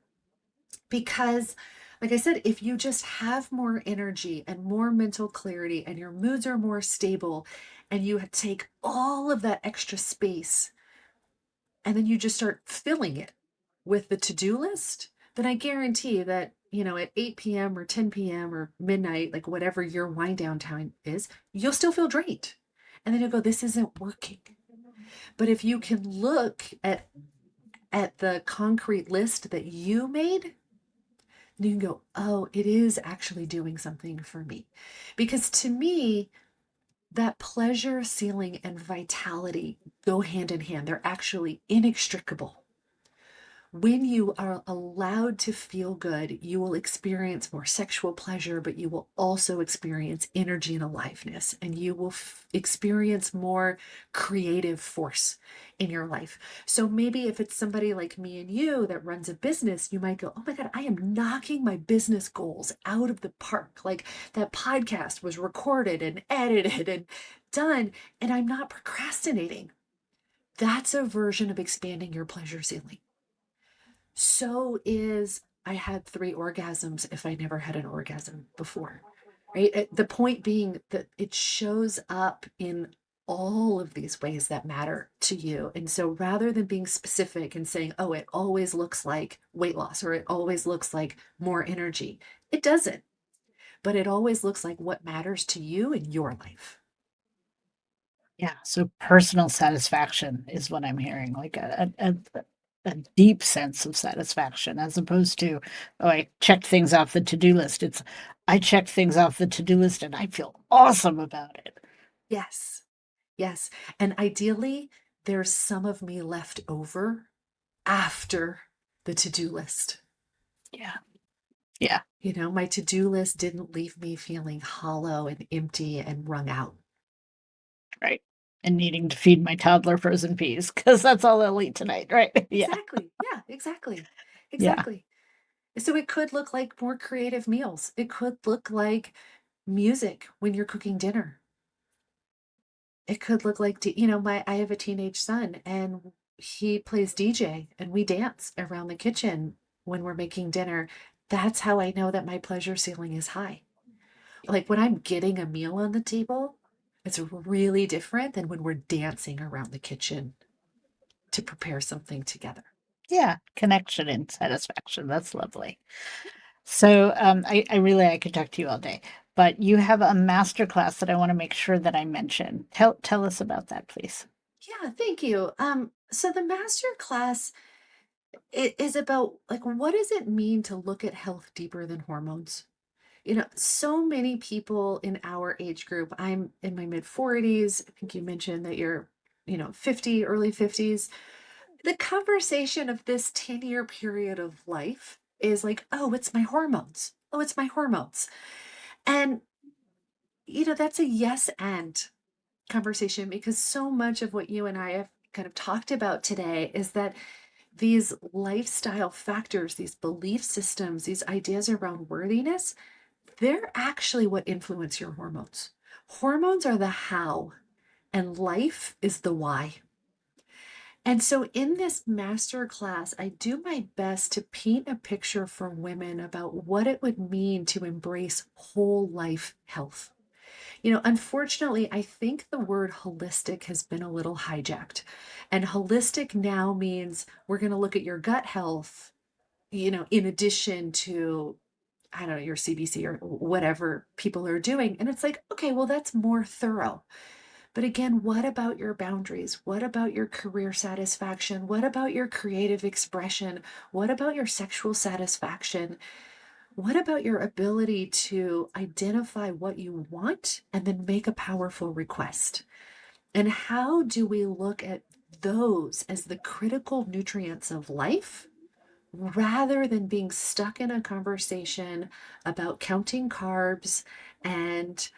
Because Like I said, if you just have more energy and more mental clarity and your moods are more stable and you take all of that extra space and then you just start filling it with the to-do list, then I guarantee that, at 8 p.m. or 10 p.m. or midnight, like whatever your wind down time is, you'll still feel drained. And then you'll go, this isn't working. But if you can look at the concrete list that you made, you can go, oh, it is actually doing something for me. Because to me, that pleasure, ceiling, and vitality go hand in hand. They're actually inextricable. When you are allowed to feel good, you will experience more sexual pleasure, but you will also experience energy and aliveness, and you will experience more creative force in your life. So maybe if it's somebody like me and you that runs a business, you might go, oh my God, I am knocking my business goals out of the park. Like that podcast was recorded and edited and done, and I'm not procrastinating. That's a version of expanding your pleasure ceiling. So is I had 3 orgasms if I never had an orgasm before, right? The point being that it shows up in all of these ways that matter to you. And so rather than being specific and saying, oh, it always looks like weight loss or it always looks like more energy, it doesn't. But it always looks like what matters to you in your life. Yeah, so personal satisfaction is what I'm hearing, like a deep sense of satisfaction as opposed to, oh, I checked things off the to-do list. It's I checked things off the to-do list and I feel awesome about it. Yes. Yes. And ideally, there's some of me left over after the to-do list. Yeah. Yeah. My to-do list didn't leave me feeling hollow and empty and wrung out. Right. And needing to feed my toddler frozen peas because that's all they'll eat tonight, right? Yeah. Exactly. Yeah, exactly. Yeah. Exactly. So it could look like more creative meals. It could look like music when you're cooking dinner. It could look like, I have a teenage son and he plays DJ and we dance around the kitchen when we're making dinner. That's how I know that my pleasure ceiling is high. Like when I'm getting a meal on the table, it's really different than when we're dancing around the kitchen to prepare something together. Yeah. Connection and satisfaction. That's lovely. So I could talk to you all day, but you have a master class that I want to make sure that I mention. Tell us about that, please. Yeah, thank you. So the master class is about like what does it mean to look at health deeper than hormones? So many people in our age group, I'm in my mid 40s. I think you mentioned that you're, 50, early 50s. The conversation of this 10-year period of life is like, oh, it's my hormones. Oh, it's my hormones. And, that's a yes and conversation because so much of what you and I have kind of talked about today is that these lifestyle factors, these belief systems, these ideas around worthiness, they're actually what influence your hormones. Hormones are the how, and life is the why. And so in this master class, I do my best to paint a picture for women about what it would mean to embrace whole life health. Unfortunately, I think the word holistic has been a little hijacked. And holistic now means we're going to look at your gut health, in addition to, I don't know, your CBC or whatever people are doing. And it's like, okay, well, that's more thorough. But again, what about your boundaries? What about your career satisfaction? What about your creative expression? What about your sexual satisfaction? What about your ability to identify what you want and then make a powerful request? And how do we look at those as the critical nutrients of life rather than being stuck in a conversation about counting carbs and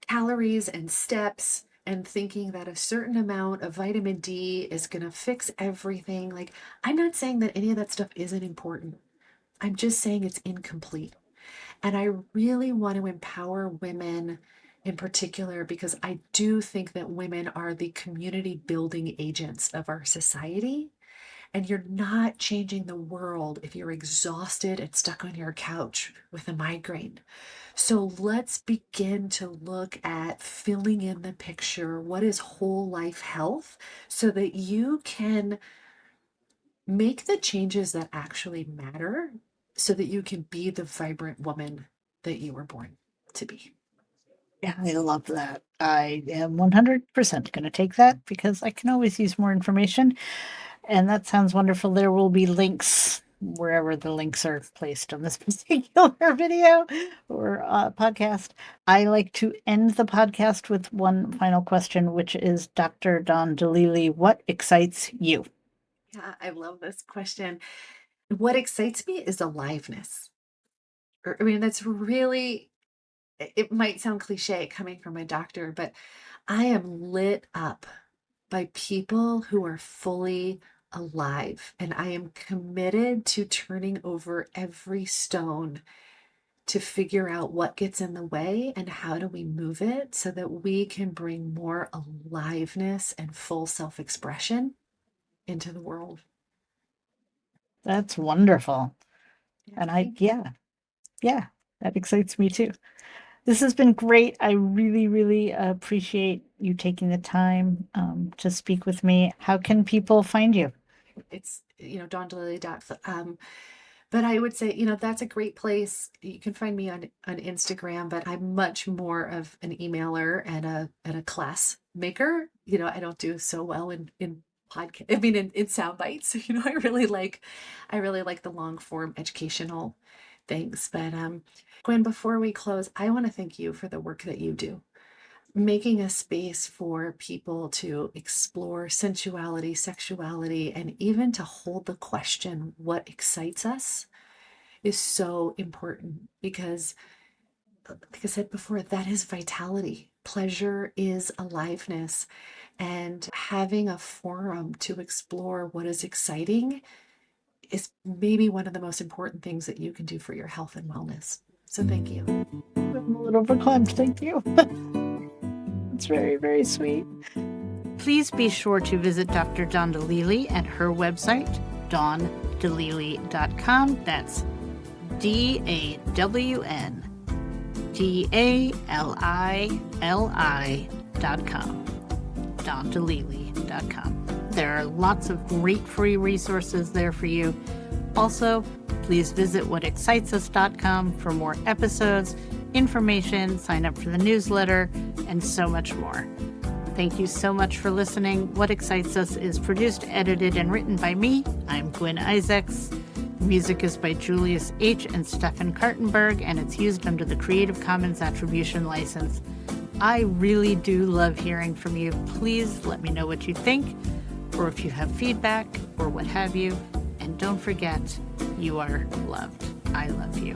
calories and steps and thinking that a certain amount of vitamin D is going to fix everything? Like, I'm not saying that any of that stuff isn't important. I'm just saying it's incomplete. And I really want to empower women in particular because I do think that women are the community building agents of our society. And you're not changing the world if you're exhausted and stuck on your couch with a migraine. So let's begin to look at filling in the picture. What is whole life health so that you can make the changes that actually matter so that you can be the vibrant woman that you were born to be. Yeah, I love that. I am 100% going to take that because I can always use more information. And that sounds wonderful. There will be links wherever the links are placed on this particular video or podcast. I like to end the podcast with one final question, which is Dr. Dawn Dalili, what excites you? Yeah, I love this question. What excites me is aliveness. I mean, that's really, it might sound cliche coming from a doctor, but I am lit up by people who are fully alive. And I am committed to turning over every stone to figure out what gets in the way and how do we move it so that we can bring more aliveness and full self-expression into the world. That's wonderful. Yeah, And yeah, that excites me too. This has been great. I really, really appreciate you taking the time to speak with me. How can people find you? it's Dalili. But I would say, that's a great place. You can find me on Instagram, but I'm much more of an emailer and a class maker. I don't do so well in podcast. I mean, in sound bites. I really like the long form educational things. But Gwen, before we close, I want to thank you for the work that you do, making a space for people to explore sensuality, sexuality, and even to hold the question, what excites us, is so important because, like I said before, that is vitality. Pleasure is aliveness. And having a forum to explore what is exciting is maybe one of the most important things that you can do for your health and wellness. So thank you. I'm a little verklempt. Thank you. It's very, very sweet. Please be sure to visit Dr. Dawn Dalili at her website, dawndalili.com. That's DAWNDALILI.com. DawnDalili.com. There are lots of great free resources there for you. Also, please visit whatexcitesus.com for more episodes, information, sign up for the newsletter, and so much more. Thank you so much for listening. What Excites Us is produced, edited, and written by me. I'm Gwyn Isaacs. Music is by Julius H. and Stefan Kartenberg, and it's used under the Creative Commons Attribution License. I really do love hearing from you. Please let me know what you think, or if you have feedback, or what have you. And don't forget, you are loved. I love you.